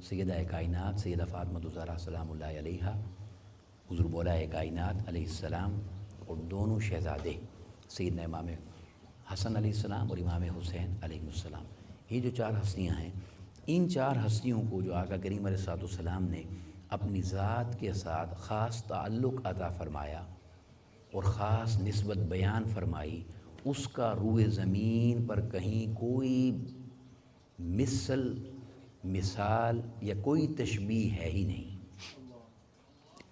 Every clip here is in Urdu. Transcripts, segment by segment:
سیدہ کائنات سیدہ فاطمہ الزہرا سلام اللہ علیہا، حضور مولا کائنات علیہ السلام اور دونوں شہزادے سیدنا امام حسن علیہ السلام اور امام حسین علیہ السلام، یہ جو چار ہستیاں ہیں، ان چار ہستیوں کو جو آقا کریم علیہ السلام نے اپنی ذات کے ساتھ خاص تعلق عطا فرمایا اور خاص نسبت بیان فرمائی، اس کا روئے زمین پر کہیں کوئی مثال یا کوئی تشبیہ ہے ہی نہیں،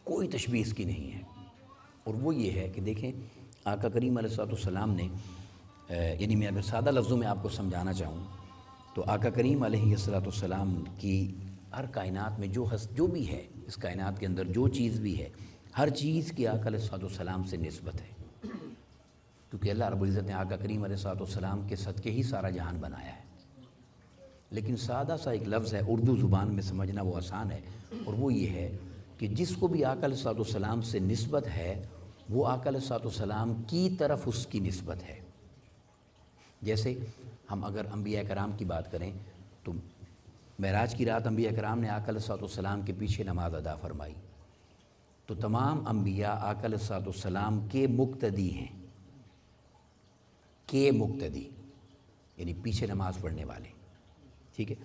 کوئی تشبیہ اس کی نہیں ہے۔ اور وہ یہ ہے کہ دیکھیں آقا کریم علیہ السلام نے یعنی میں اگر سادہ لفظوں میں آپ کو سمجھانا چاہوں تو آقا کریم علیہ السلام کی ہر کائنات میں جو بھی ہے، اس کائنات کے اندر جو چیز بھی ہے، ہر چیز کی آقا علیہ السلام سے نسبت ہے، کیونکہ اللہ رب العزت نے آقا کریم علیہ السلام کے صدقے ہی سارا جہان بنایا ہے۔ لیکن سادہ سا ایک لفظ ہے، اردو زبان میں سمجھنا وہ آسان ہے، اور وہ یہ ہے کہ جس کو بھی آقا علیہ السلام سے نسبت ہے وہ آقا علیہ السلام کی طرف اس کی نسبت ہے۔ جیسے ہم اگر انبیاء کرام کی بات کریں تو معراج کی رات انبیاء کرام نے آقا علیہ السلام کے پیچھے نماز ادا فرمائی، تو تمام انبیاء آقا علیہ السلام کے مقتدی ہیں، کے مقتدی یعنی پیچھے نماز پڑھنے والے، ٹھیک ہے۔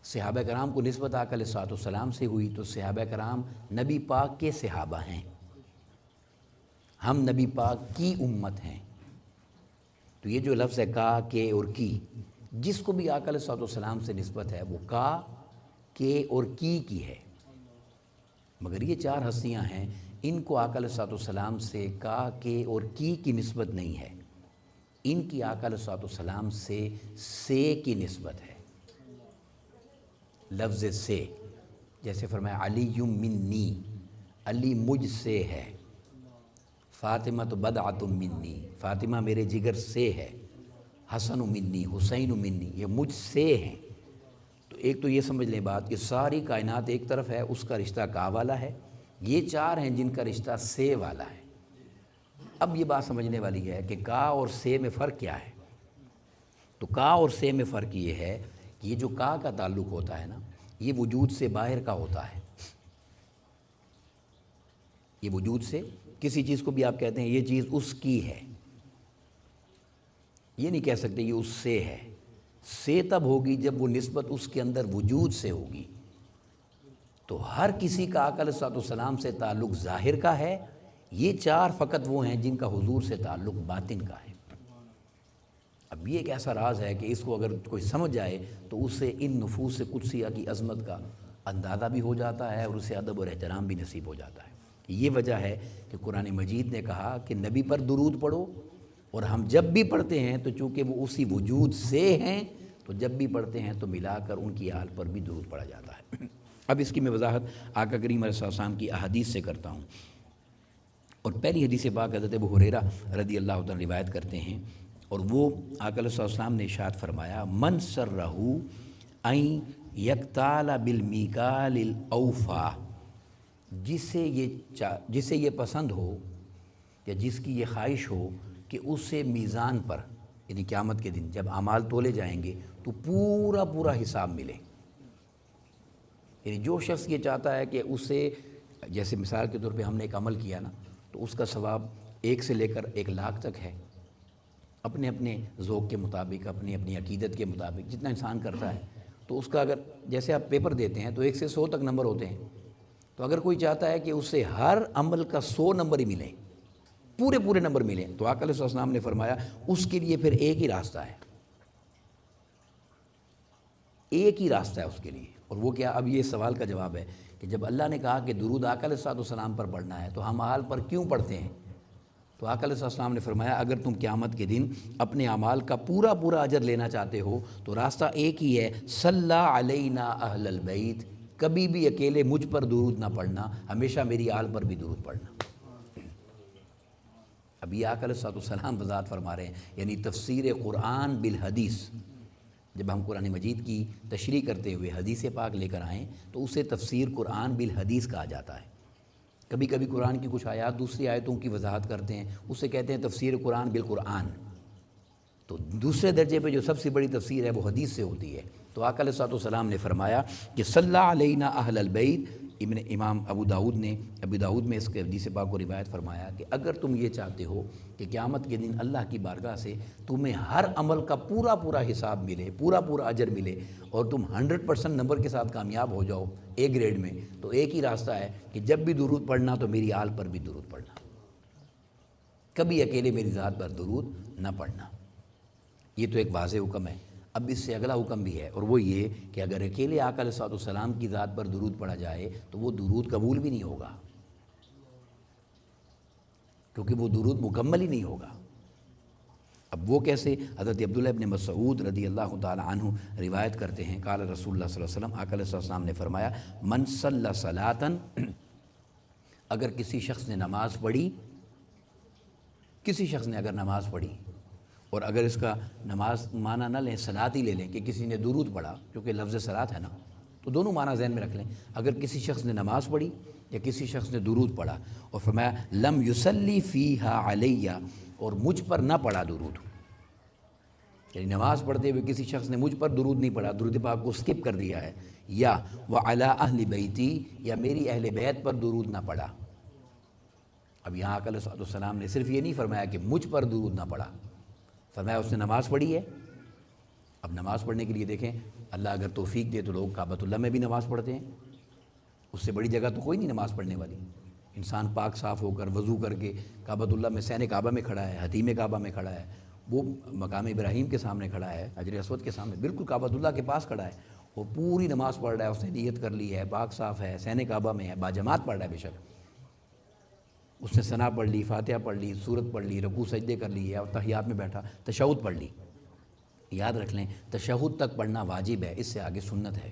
صحابہ کرام کو نسبت آقا علیہ السلام سے ہوئی تو صحابہ کرام نبی پاک کے صحابہ ہیں، ہم نبی پاک کی امت ہیں۔ تو یہ جو لفظ ہے کا، کے اور کی، جس کو بھی آقا علیہ السلام سے نسبت ہے وہ کا، کے اور کی ہے، مگر یہ چار ہستیاں ہیں ان کو آقا علیہ السلام سے کا، کے اور کی نسبت نہیں ہے، ان کی آقا علیہ السلام سے کی نسبت ہے۔ لفظ سے، جیسے فرمایا علی منی، علی مجھ سے ہے، فاطمہ تو بدعۃ منی، فاطمہ میرے جگر سے ہے، حسن منی، حسین منی، یہ مجھ سے ہیں۔ تو ایک تو یہ سمجھ لیں بات کہ ساری کائنات ایک طرف ہے، اس کا رشتہ کا والا ہے، یہ چار ہیں جن کا رشتہ سے والا ہے۔ اب یہ بات سمجھنے والی ہے کہ کا اور سے میں فرق کیا ہے؟ تو کا اور سے میں فرق یہ ہے کہ یہ جو کا تعلق ہوتا ہے نا، یہ وجود سے باہر کا ہوتا ہے، یہ وجود سے، کسی چیز کو بھی آپ کہتے ہیں یہ چیز اس کی ہے، یہ نہیں کہہ سکتے یہ اس سے ہے، سے تب ہوگی جب وہ نسبت اس کے اندر وجود سے ہوگی۔ تو ہر کسی کا آقا علیہ السلام سے تعلق ظاہر کا ہے، یہ چار فقط وہ ہیں جن کا حضور سے تعلق باطن کا ہے۔ اب یہ ایک ایسا راز ہے کہ اس کو اگر کوئی سمجھ جائے تو اس سے ان نفوس قدسیہ کی عظمت کا اندازہ بھی ہو جاتا ہے اور اسے ادب اور احترام بھی نصیب ہو جاتا ہے۔ یہ وجہ ہے کہ قرآن مجید نے کہا کہ نبی پر درود پڑھو، اور ہم جب بھی پڑھتے ہیں تو چونکہ وہ اسی وجود سے ہیں تو جب بھی پڑھتے ہیں تو ملا کر ان کی آل پر بھی درود پڑھا جاتا ہے۔ اب اس کی میں وضاحت آقا کریم علیہ السلام کی احادیث سے کرتا ہوں، اور پہلی حدیث پاک حضرت ابو ہریرہ رضی اللہ عنہ روایت کرتے ہیں، اور وہ آقا علیہ السلام نے ارشاد فرمایا من سرہ ان یقتال بالمیکال الاوفا، جسے یہ پسند ہو یا جس کی یہ خواہش ہو کہ اسے میزان پر یعنی قیامت کے دن جب اعمال تولے جائیں گے تو پورا حساب ملے، یعنی جو شخص یہ چاہتا ہے کہ اسے، جیسے مثال کے طور پہ ہم نے ایک عمل کیا نا تو اس کا ثواب 1 سے لے کر 1 لاکھ تک ہے، اپنے اپنے ذوق کے مطابق، اپنی اپنی عقیدت کے مطابق جتنا انسان کرتا ہے، تو اس کا اگر جیسے آپ پیپر دیتے ہیں تو 1 سے 100 تک نمبر ہوتے ہیں، تو اگر کوئی چاہتا ہے کہ اسے ہر عمل کا 100 نمبر ہی ملیں، پورے نمبر ملیں، تو آقا علیہ السلام نے فرمایا اس کے لیے پھر ایک ہی راستہ ہے، ایک ہی راستہ ہے اس کے لیے، اور وہ کیا؟ اب یہ سوال کا جواب ہے کہ جب اللہ نے کہا کہ درود آقا علیہ السلام پر پڑھنا ہے تو ہم اعمال پر کیوں پڑھتے ہیں؟ تو آقا علیہ السلام نے فرمایا اگر تم قیامت کے دن اپنے اعمال کا پورا اجر لینا چاہتے ہو تو راستہ ایک ہی ہے، صلی علینا اہل البیت، کبھی بھی اکیلے مجھ پر درود نہ پڑھنا، ہمیشہ میری آل پر بھی درود پڑھنا۔ اب یہ آقا علیہ السلام وضاحت فرما رہے ہیں، یعنی تفسیر قرآن بالحدیث، جب ہم قرآن مجید کی تشریح کرتے ہوئے حدیث پاک لے کر آئیں تو اسے تفسیر قرآن بالحدیث کہا جاتا ہے۔ کبھی کبھی قرآن کی کچھ آیات دوسری آیتوں کی وضاحت کرتے ہیں، اسے کہتے ہیں تفسیر قرآن بالقرآن۔ تو دوسرے درجے پہ جو سب سے بڑی تفسیر ہے وہ حدیث سے ہوتی ہے، تو آقا علیہ السلام نے فرمایا کہ صلی علینا اہل البیت، امام ابو داؤد میں اس کے حدیث پاک کو روایت فرمایا کہ اگر تم یہ چاہتے ہو کہ قیامت کے دن اللہ کی بارگاہ سے تمہیں ہر عمل کا پورا حساب ملے، پورا اجر ملے، اور تم 100% نمبر کے ساتھ کامیاب ہو جاؤ اے گریڈ میں، تو ایک ہی راستہ ہے کہ جب بھی درود پڑھنا تو میری آل پر بھی درود پڑھنا، کبھی اکیلے میری ذات پر درود نہ پڑھنا۔ یہ تو ایک واضح حکم ہے۔ اب اس سے اگلا حکم بھی ہے، اور وہ یہ کہ اگر اکیلے آقا علیہ السلام کی ذات پر درود پڑھا جائے تو وہ درود قبول بھی نہیں ہوگا، کیونکہ وہ درود مکمل ہی نہیں ہوگا۔ اب وہ کیسے؟ حضرت عبداللہ ابن مسعود رضی اللہ تعالی عنہ روایت کرتے ہیں، قال رسول اللہ صلی اللہ علیہ وسلم، آقا علیہ السلام نے فرمایا، من صلی صلاۃً، اگر کسی شخص نے نماز پڑھی، کسی شخص نے اگر نماز پڑھی، اور اگر اس کا نماز معنی نہ لیں، صلاۃ ہی لے لیں کہ کسی نے درود پڑھا، کیونکہ لفظ صلاۃ ہے نا، تو دونوں معنی ذہن میں رکھ لیں۔ اگر کسی شخص نے نماز پڑھی یا کسی شخص نے درود پڑھا، اور فرمایا لم یصلی فیہا علیہ، اور مجھ پر نہ پڑھا درود، یعنی نماز پڑھتے ہوئے کسی شخص نے مجھ پر درود نہیں پڑھا، درود پاک کو سکپ کر دیا ہے، یا وعلی اہل بیتی، یا میری اہل بیت پر درود نہ پڑھا۔ اب یہاں آقا علیہ السلام نے صرف یہ نہیں فرمایا کہ مجھ پر درود نہ پڑھا، فرمایا اس نے نماز پڑھی ہے۔ اب نماز پڑھنے کے لیے دیکھیں، اللہ اگر توفیق دے تو لوگ کعبۃ اللہ میں بھی نماز پڑھتے ہیں، اس سے بڑی جگہ تو کوئی نہیں نماز پڑھنے والی۔ انسان پاک صاف ہو کر وضو کر کے کعبۃ اللہ میں، سین کعبہ میں کھڑا ہے، حتیم کعبہ میں کھڑا ہے، وہ مقام ابراہیم کے سامنے کھڑا ہے، حجر اسود کے سامنے، بالکل کعبۃ اللہ کے پاس کھڑا ہے، وہ پوری نماز پڑھ رہا ہے، اس نے نیت کر لی ہے، پاک صاف ہے، سین کعبہ میں ہے، باجماعت پڑھ رہا ہے، بے شک اس نے ثنا پڑھ لی، فاتحہ پڑھ لی، سورت پڑھ لی، رکوع سجدے کر لی ہے، اور تحیات میں بیٹھا تشہد پڑھ لی۔ یاد رکھ لیں، تشہد تک پڑھنا واجب ہے، اس سے آگے سنت ہے۔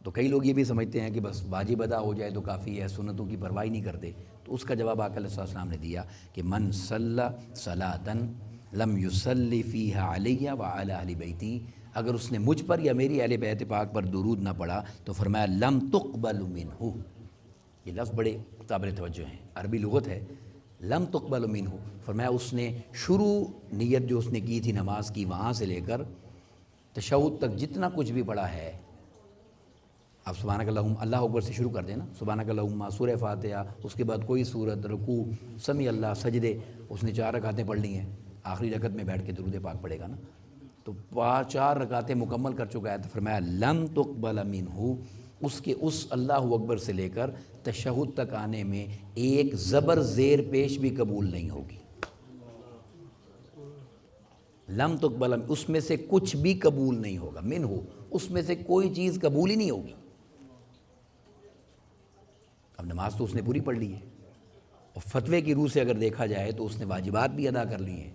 تو کئی لوگ یہ بھی سمجھتے ہیں کہ بس واجب ادا ہو جائے تو کافی ہے، سنتوں کی پرواہ نہیں کرتے، تو اس کا جواب آقا علیہ السلام نے دیا کہ من صلی صلاۃً لم یصلی فیہا علیہ وعلی اہل بیتی، اگر اس نے مجھ پر یا میری اہل بیت پاک پر درود نہ پڑھا تو فرمایا لم تقبل منہ، یہ لفظ بڑے قابل توجہ ہیں، عربی لغت ہے، لم تقبل منہ، فرمایا اس نے شروع نیت جو اس نے کی تھی نماز کی، وہاں سے لے کر تشہد تک جتنا کچھ بھی پڑھا ہے، آپ سبحانک اللہم، اللہ اکبر سے شروع کر دیں نا، سبحانک اللہم، سورہ فاتحہ، اس کے بعد کوئی سورت، رکوع، سمیع اللہ، سجدے، اس نے 4 رکعتیں پڑھ لی ہیں، آخری رکعت میں بیٹھ کے درود پاک پڑھے گا نا، تو 4 رکعتیں مکمل کر چکا ہے، تو فرمایا لم تقبل منہ، اس کے اس اللہ اکبر سے لے کر تشہد تک آنے میں ایک زبر زیر پیش بھی قبول نہیں ہوگی، لم تقبل، اس میں سے کچھ بھی قبول نہیں ہوگا، منہ، اس میں سے کوئی چیز قبول ہی نہیں ہوگی۔ اب نماز تو اس نے پوری پڑھ لی ہے، اور فتوے کی روح سے اگر دیکھا جائے تو اس نے واجبات بھی ادا کر لی ہیں،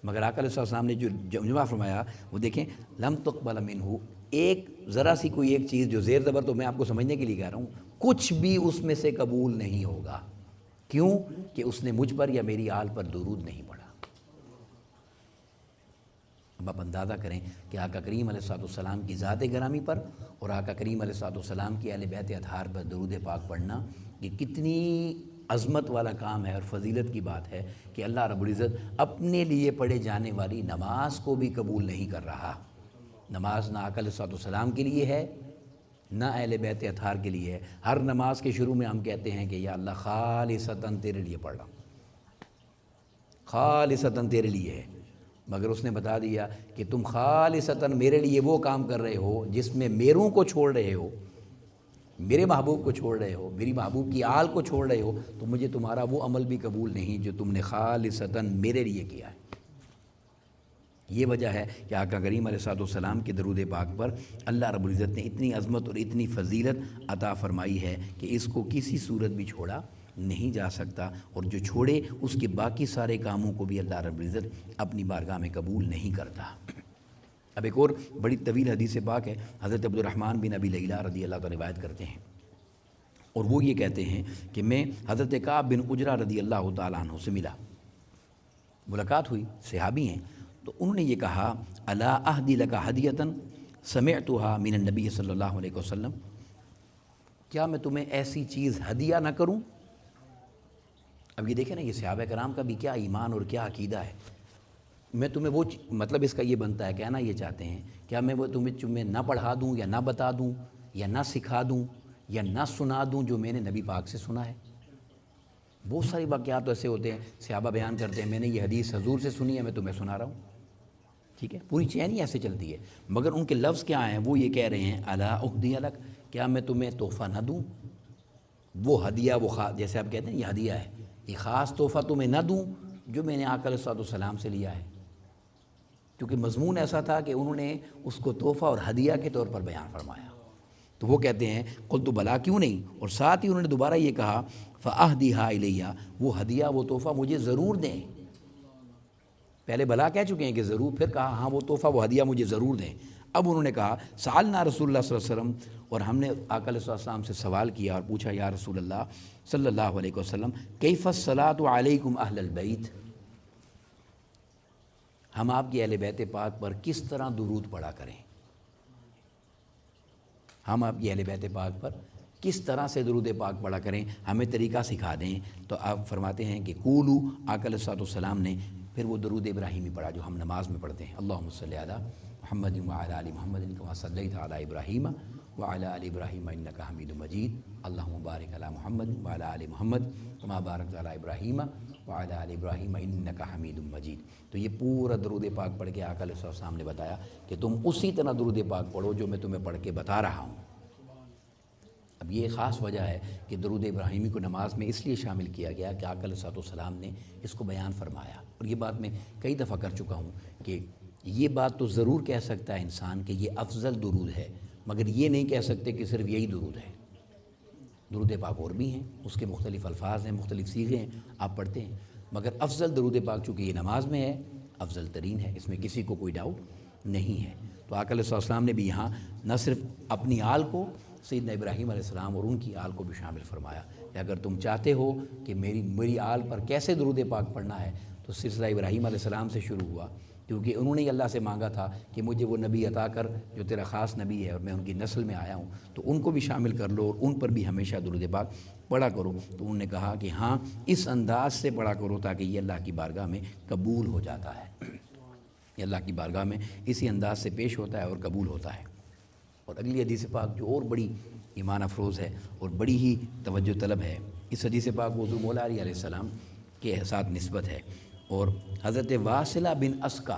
مگر آقا علیہ السلام نے جو جملہ فرمایا وہ دیکھیں، لم تقبل منہ، ایک ذرا سی کوئی ایک چیز جو زیر زبر، تو میں آپ کو سمجھنے کے لیے کہہ رہا ہوں، کچھ بھی اس میں سے قبول نہیں ہوگا، کیوں کہ اس نے مجھ پر یا میری آل پر درود نہیں پڑھا۔ اب آپ اندازہ کریں کہ آقا کریم علیہ السلام کی ذات گرامی پر اور آقا کریم علیہ السلام کی اہل بیت اطہار پر درود پاک پڑھنا یہ کتنی عظمت والا کام ہے اور فضیلت کی بات ہے کہ اللہ رب العزت اپنے لیے پڑھے جانے والی نماز کو بھی قبول نہیں کر رہا۔ نماز نہ آقا علیہ السلام کے لیے ہے، نہ اہل بیت اطہار کے لیے ہے۔ ہر نماز کے شروع میں ہم کہتے ہیں کہ یا اللہ خالصتاً تیرے لیے پڑھ رہا ہوں، خالصتاً تیرے لیے ہے، مگر اس نے بتا دیا کہ تم خالصتاً میرے لیے وہ کام کر رہے ہو جس میں میروں کو چھوڑ رہے ہو، میرے محبوب کو چھوڑ رہے ہو، میری محبوب کی آل کو چھوڑ رہے ہو، تو مجھے تمہارا وہ عمل بھی قبول نہیں جو تم نے خالصتاً میرے لیے کیا ہے۔ یہ وجہ ہے کہ آقا کریم علیہ السلام کے درود پاک پر اللہ رب العزت نے اتنی عظمت اور اتنی فضیلت عطا فرمائی ہے کہ اس کو کسی صورت بھی چھوڑا نہیں جا سکتا، اور جو چھوڑے اس کے باقی سارے کاموں کو بھی اللہ رب العزت اپنی بارگاہ میں قبول نہیں کرتا۔ اب ایک اور بڑی طویل حدیث پاک ہے، حضرت عبد الرحمن بن ابی لیلہ رضی اللہ عنہ روایت کرتے ہیں، اور وہ یہ کہتے ہیں کہ میں حضرت کعب بن عجرہ رضی اللہ تعالیٰ عنہ سے ملا، ملاقات ہوئی، صحابی ہیں، تو انہوں نے یہ کہا الا اہدی لک ہدیۃ سمعتها من النبی صلی اللہ علیہ وسلم، کیا میں تمہیں ایسی چیز ہدیہ نہ کروں؟ اب یہ دیکھیں نا، یہ صحابہ کرام کا بھی کیا ایمان اور کیا عقیدہ ہے میں تمہیں وہ مطلب اس کا یہ بنتا ہے، کہنا یہ چاہتے ہیں کیا میں وہ تمہیں نہ پڑھا دوں یا نہ بتا دوں یا نہ سکھا دوں یا نہ سنا دوں جو میں نے نبی پاک سے سنا ہے؟ بہت ساری واقعات ایسے ہوتے ہیں، صحابہ بیان کرتے ہیں میں نے یہ حدیث حضور سے سنی ہے، میں تمہیں سنا رہا ہوں، ٹھیک ہے، پوری چین ہی ایسے چلتی ہے، مگر ان کے لفظ کیا ہیں؟ وہ یہ کہہ رہے ہیں الا اہدی لک، کیا میں تمہیں تحفہ نہ دوں؟ وہ ہدیہ، وہ خاص، جیسے آپ کہتے ہیں یہ ہدیہ ہے، یہ خاص تحفہ تمہیں نہ دوں جو میں نے آقا علیہ الصلوۃ والسلام سے لیا ہے؟ کیونکہ مضمون ایسا تھا کہ انہوں نے اس کو تحفہ اور ہدیہ کے طور پر بیان فرمایا، تو وہ کہتے ہیں قلت بلا، کیوں نہیں، اور ساتھ ہی انہوں نے دوبارہ یہ کہا فاہدیھا الیہ، وہ ہدیہ وہ تحفہ مجھے ضرور دیں، پہلے بلا کہہ چکے ہیں کہ ضرور، پھر کہا ہاں وہ تحفہ وہ ہدیہ مجھے ضرور دیں۔ اب انہوں نے کہا سألنا رسول اللہ صلی اللہ علیہ وسلم، اور ہم نے آقا علیہ السلام سے سوال کیا اور پوچھا یا رسول اللہ صلی اللہ علیہ وسلم کیف الصلاۃ علیکم اہل البیت، ہم آپ کی اہل بیت پاک پر کس طرح درود پڑھا کریں، ہم آپ کی اہل بیت پاک پر کس طرح سے درود پاک پڑھا کریں، ہمیں طریقہ سکھا دیں۔ تو آپ فرماتے ہیں کہ قولو، آقا علیہ السلام نے پھر وہ درود ابراہیمی پڑھا جو ہم نماز میں پڑھتے ہیں، اللہم صلی علی محمد وعلی آل محمد کما صلیت علی ابراہیم وعلی آل ابراہیم انک حمید مجید، اللہم بارک علی محمد وعلی آل محمد کما بارکت علی ابراہیم وعلی آل ابراہیم انک حمید مجید۔ تو یہ پورا درود پاک پڑھ کے آقا علیہ السلام نے بتایا کہ تم اسی طرح درود پاک پڑھو جو میں تمہیں پڑھ کے بتا رہا ہوں۔ اب یہ خاص وجہ ہے کہ درود ابراہیمی کو نماز میں اس لیے شامل کیا گیا کہ آقا علیہ السلام نے اس کو بیان فرمایا، اور یہ بات میں کئی دفعہ کر چکا ہوں کہ یہ بات تو ضرور کہہ سکتا ہے انسان کہ یہ افضل درود ہے، مگر یہ نہیں کہہ سکتے کہ صرف یہی درود ہے۔ درود پاک اور بھی ہیں، اس کے مختلف الفاظ ہیں، مختلف صیغے ہیں، آپ پڑھتے ہیں، مگر افضل درود پاک چونکہ یہ نماز میں ہے، افضل ترین ہے، اس میں کسی کو کوئی ڈاؤٹ نہیں ہے۔ تو آقا علیہ السلام نے بھی یہاں نہ صرف اپنی آل کو، سیدنا ابراہیم علیہ السلام اور ان کی آل کو بھی شامل فرمایا کہ اگر تم چاہتے ہو کہ میری آل پر کیسے درود پاک پڑھنا ہے تو سلسلہ ابراہیم علیہ السلام سے شروع ہوا، کیونکہ انہوں نے اللہ سے مانگا تھا کہ مجھے وہ نبی عطا کر جو تیرا خاص نبی ہے اور میں ان کی نسل میں آیا ہوں، تو ان کو بھی شامل کر لو اور ان پر بھی ہمیشہ درود پاک پڑھا کرو۔ تو انہوں نے کہا کہ ہاں اس انداز سے پڑھا کرو تاکہ یہ اللہ کی بارگاہ میں قبول ہو جاتا ہے، یہ اللہ کی بارگاہ میں اسی انداز سے پیش ہوتا ہے اور قبول ہوتا ہے۔ اور اگلی حدیث پاک جو اور بڑی ایمان افروز ہے اور بڑی ہی توجہ طلب ہے، اس حدیث پاک موضوع مولا علی علیہ السلام کے ساتھ نسبت ہے، اور حضرت واصلہ بن اسقا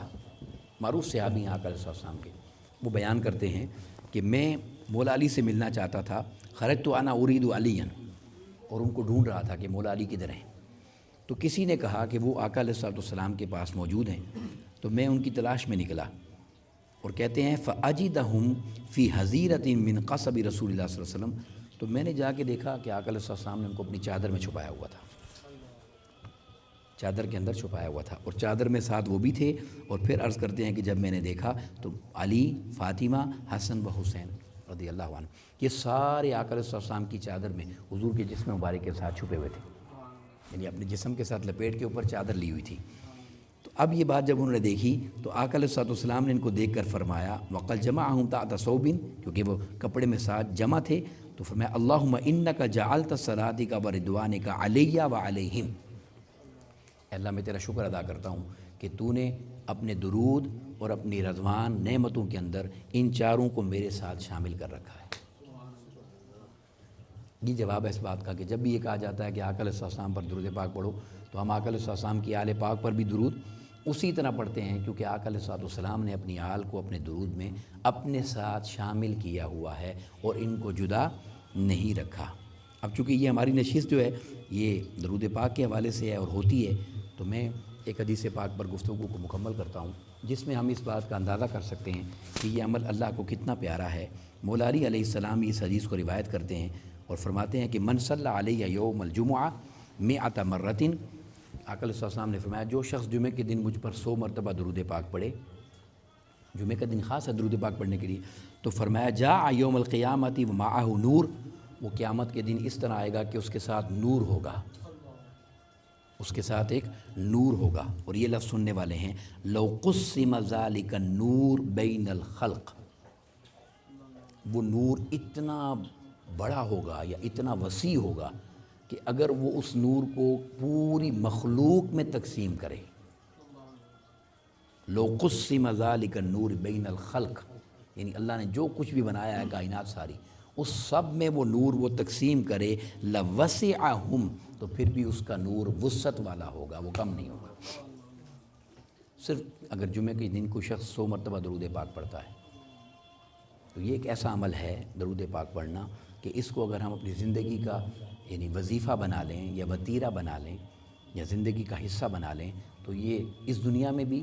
معروف صحابی ہیں آقا علیہ السلام کے، وہ بیان کرتے ہیں کہ میں مولا علی سے ملنا چاہتا تھا، خرجت انا ارید علیا، اور ان کو ڈھونڈ رہا تھا کہ مولا علی کدھر ہیں، تو کسی نے کہا کہ وہ آقا علیہ السلام کے پاس موجود ہیں، تو میں ان کی تلاش میں نکلا، اور کہتے ہیں فَأَجِدَهُمْ فِي حَزِيرَةٍ مِّن قَصَبِ رسول اللہ صلی اللہ علیہ وسلم، تو میں نے جا کے دیکھا کہ آقا علیہ السلام نے ان کو اپنی چادر میں چھپایا ہوا تھا، چادر کے اندر چھپایا ہوا تھا، اور چادر میں ساتھ وہ بھی تھے، اور پھر عرض کرتے ہیں کہ جب میں نے دیکھا تو علی، فاطمہ، حسن و حسین رضی اللہ عنہ، یہ سارے آقا علیہ السلام کی چادر میں حضور کے جسم مبارک کے ساتھ چھپے ہوئے تھے، یعنی اپنے جسم کے ساتھ لپیٹ کے اوپر چادر لی ہوئی تھی۔ تو اب یہ بات جب انہوں نے دیکھی تو آقا علیہ السلام نے ان کو دیکھ کر فرمایا وقد جمعہم تحت ثوب، کیونکہ وہ کپڑے میں ساتھ جمع تھے، تو فرمایا اللہم انک جعلت صلاتک ورضوانک علی وعلیہم، اے اللہ میں تیرا شکر ادا کرتا ہوں کہ تو نے اپنے درود اور اپنی رضوان نعمتوں کے اندر ان چاروں کو میرے ساتھ شامل کر رکھا ہے۔ یہ جواب ہے اس بات کا کہ جب بھی یہ کہا جاتا ہے کہ آقا علیہ السلام پر درود پاک پڑھو تو ہم آقا علیہ السلام کی آل پاک پر بھی درود اسی طرح پڑھتے ہیں، کیونکہ آقا علیہ السلام نے اپنی آل کو اپنے درود میں اپنے ساتھ شامل کیا ہوا ہے اور ان کو جدا نہیں رکھا۔ اب چونکہ یہ ہماری نشست جو ہے یہ درود پاک کے حوالے سے ہے اور ہوتی ہے، تو میں ایک حدیث پاک پر گفتگو کو مکمل کرتا ہوں جس میں ہم اس بات کا اندازہ کر سکتے ہیں کہ یہ عمل اللہ کو کتنا پیارا ہے۔ مولا علی علیہ السلام اس حدیث کو روایت کرتے ہیں اور فرماتے ہیں کہ من صلی علیہ یوم الجمعہ مئۃ مرۃ، آقا علیہ السلام نے فرمایا جو شخص جمعہ کے دن مجھ پر 100 مرتبہ درود پاک پڑھے، جمعہ کا دن خاص ہے درود پاک پڑھنے کے لیے، تو فرمایا جاء یوم القیامۃ ومعہ نور، وہ قیامت کے دن اس طرح آئے گا کہ اس کے ساتھ نور ہوگا، اس کے ساتھ ایک نور ہوگا، اور یہ لفظ سننے والے ہیں لو قسم ذلک النور بین الخلق، وہ نور اتنا بڑا ہوگا یا اتنا وسیع ہوگا کہ اگر وہ اس نور کو پوری مخلوق میں تقسیم کرے لو قسم ذالک النور بین الخلق، یعنی اللہ نے جو کچھ بھی بنایا ہے کائنات ساری، اس سب میں وہ نور وہ تقسیم کرے، لوسعہم، تو پھر بھی اس کا نور وسعت والا ہوگا، وہ کم نہیں ہوگا۔ صرف اگر جمعہ کے دن کوئی شخص 100 مرتبہ درود پاک پڑھتا ہے تو یہ ایک ایسا عمل ہے درود پاک پڑھنا کہ اس کو اگر ہم اپنی زندگی کا یعنی وظیفہ بنا لیں یا وتیرہ بنا لیں یا زندگی کا حصہ بنا لیں تو یہ اس دنیا میں بھی،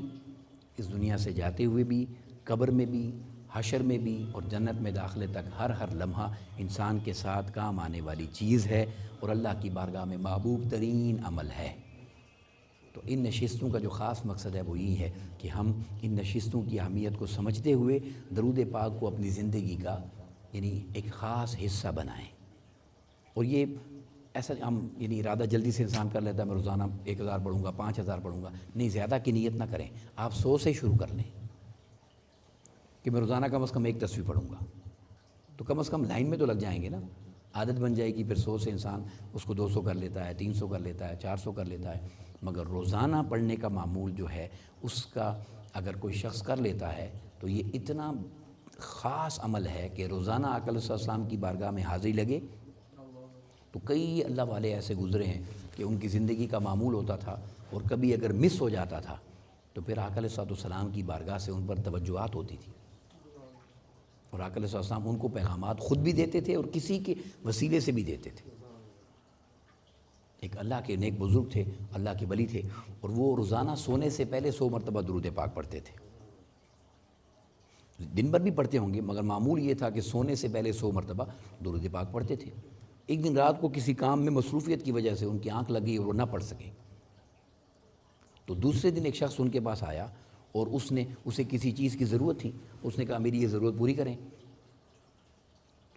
اس دنیا سے جاتے ہوئے بھی، قبر میں بھی، حشر میں بھی اور جنت میں داخلے تک ہر لمحہ انسان کے ساتھ کام آنے والی چیز ہے اور اللہ کی بارگاہ میں محبوب ترین عمل ہے۔ تو ان نشستوں کا جو خاص مقصد ہے وہ یہ ہے کہ ہم ان نشستوں کی اہمیت کو سمجھتے ہوئے درود پاک کو اپنی زندگی کا یعنی ایک خاص حصہ بنائیں۔ اور یہ ایسا ہم یعنی ارادہ جلدی سے انسان کر لیتا ہے، میں روزانہ 1000 پڑھوں گا، 5000 پڑھوں گا، نہیں، زیادہ کی نیت نہ کریں، آپ 100 سے شروع کر لیں کہ میں روزانہ کم از کم 1 تصویر پڑھوں گا، تو کم از کم لائن میں تو لگ جائیں گے نا، عادت بن جائے گی، پھر 100 سے انسان اس کو 200 کر لیتا ہے، 300 کر لیتا ہے، 400 کر لیتا ہے، مگر روزانہ پڑھنے کا معمول جو ہے اس کا اگر کوئی شخص کر لیتا ہے تو یہ اتنا خاص عمل ہے کہ روزانہ آقا علیہ السلام کی بارگاہ میں حاضری لگے۔ تو کئی اللہ والے ایسے گزرے ہیں کہ ان کی زندگی کا معمول ہوتا تھا اور کبھی اگر مس ہو جاتا تھا تو پھر آقا علیہ السلام کی بارگاہ سے ان پر توجہات ہوتی تھی اور آقا علیہ السلام ان کو پیغامات خود بھی دیتے تھے اور کسی کے وسیلے سے بھی دیتے تھے۔ ایک اللہ کے نیک بزرگ تھے، اللہ کے ولی تھے، اور وہ روزانہ سونے سے پہلے 100 مرتبہ درود پاک پڑھتے تھے۔ دن بھر بھی پڑھتے ہوں گے مگر معمول یہ تھا کہ سونے سے پہلے 100 مرتبہ درود پاک پڑھتے تھے۔ ایک دن رات کو کسی کام میں مصروفیت کی وجہ سے ان کی آنکھ لگی اور وہ نہ پڑھ سکے، تو دوسرے دن ایک شخص ان کے پاس آیا اور اسے کسی چیز کی ضرورت تھی، اس نے کہا میری یہ ضرورت پوری کریں۔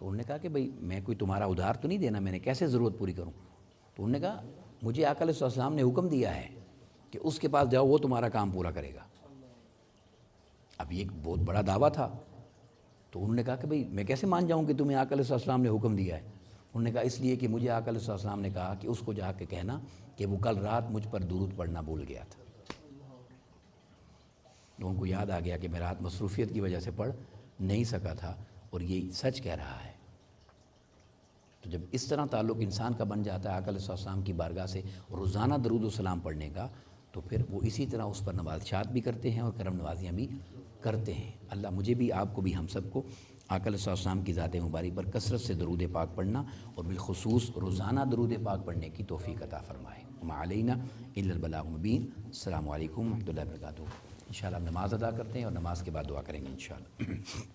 تو انہوں نے کہا کہ بھئی میں کوئی تمہارا ادھار تو نہیں دینا، میں نے کیسے ضرورت پوری کروں؟ تو انہوں نے کہا مجھے آقا علیہ السلام نے حکم دیا ہے کہ اس کے پاس جاؤ، وہ تمہارا کام پورا کرے گا۔ اب یہ ایک بہت بڑا دعویٰ تھا، تو انہوں نے کہا کہ بھئی میں کیسے مان جاؤں کہ تمہیں آقا علیہ السلام نے حکم دیا ہے؟ انہوں نے کہا اس لیے کہ مجھے آقا علیہ السلام نے کہا کہ اس کو جا کے کہنا کہ وہ کل رات مجھ پر درود پڑھنا بھول گیا تھا۔ تو ان کو یاد آ گیا کہ میں رات مصروفیت کی وجہ سے پڑھ نہیں سکا تھا اور یہ سچ کہہ رہا ہے۔ تو جب اس طرح تعلق انسان کا بن جاتا ہے آقا علیہ السلام کی بارگاہ سے روزانہ درود و سلام پڑھنے کا، تو پھر وہ اسی طرح اس پر نوازشات بھی کرتے ہیں اور کرم نوازیاں بھی کرتے ہیں۔ اللہ مجھے بھی، آپ کو بھی، ہم سب کو آقا علیہ السلام کی ذات مبارک پر کثرت سے درود پاک پڑھنا اور بالخصوص روزانہ درود پاک پڑھنے کی توفیق عطا فرمائے۔ وما علینا الا البلاغ المبین۔ السلام علیکم ورحمۃ اللہ وبرکاتہ۔ انشاءاللہ ہم نماز ادا کرتے ہیں اور نماز کے بعد دعا کریں گے انشاءاللہ۔